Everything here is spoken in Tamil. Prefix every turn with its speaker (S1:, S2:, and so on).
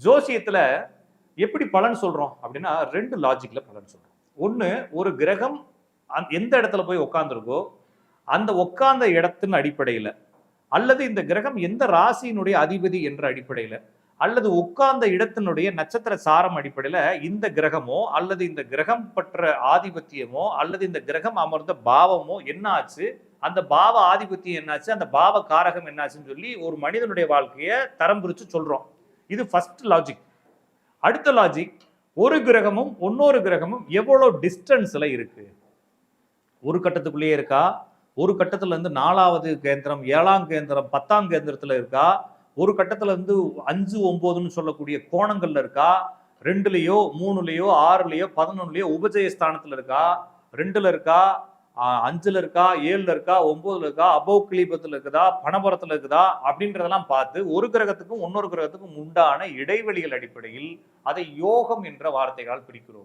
S1: ஜோசியத்துல எப்படி பலன் சொல்றோம் அப்படின்னா 2 லாஜிக்ல பலன் சொல்றோம். ஒண்ணு, ஒரு கிரகம் எந்த இடத்துல போய் உட்கார்ந்திருக்கோ அந்த உட்கார்ந்த இடத்தின் அடிப்படையில, அல்லது இந்த கிரகம் எந்த ராசியினுடைய அதிபதி என்ற அடிப்படையில, அல்லது உட்கார்ந்த இடத்தினுடைய நட்சத்திர சாரம் அடிப்படையில இந்த கிரகமோ அல்லது இந்த கிரகம் பற்ற ஆதிபத்தியமோ அல்லது இந்த கிரகம் அமர்ந்த பாவமோ என்ன ஆச்சு, அந்த பாவ ஆதிபத்தியம் என்னாச்சு, அந்த பாவ காரகம் என்னாச்சுன்னு சொல்லி ஒரு மனிதனுடைய வாழ்க்கையை தரம் பிரிச்சு சொல்றோம். இது ஃபர்ஸ்ட் லாஜிக். அடுத்த லாஜிக், ஒரு கிரகமும் இன்னொரு கிரகமும் எவ்வளவு டிஸ்டன்ஸ்ல இருக்கு. ஒரு கட்டத்துக்குள்ளேயே இருக்கா, ஒரு கட்டத்துல இருந்து 4வது கேந்திரம், 7ஆம் கேந்திரம், 10ஆம் கேந்திரத்துல இருக்கா, ஒரு கட்டத்துல இருந்து 5, 9ன்னு சொல்லக்கூடிய கோணங்கள்ல இருக்கா, 2லயோ 3லயோ 6லயோ 11லயோ உபஜய ஸ்தானத்துல இருக்கா, 2ல இருக்கா, 5ல இருக்கா, 7ல இருக்கா, 9ல இருக்கா, அபோவ் கிளீபத்துல இருக்குதா, பணபரத்துல இருக்குதா அப்படின்றதெல்லாம் பார்த்து ஒரு கிரகத்துக்கும் இன்னொரு கிரகத்துக்கும் உண்டான இடைவெளிகள் அடிப்படையில் அதை யோகம் என்ற வார்த்தைகளால் பிரிக்கிறோம்.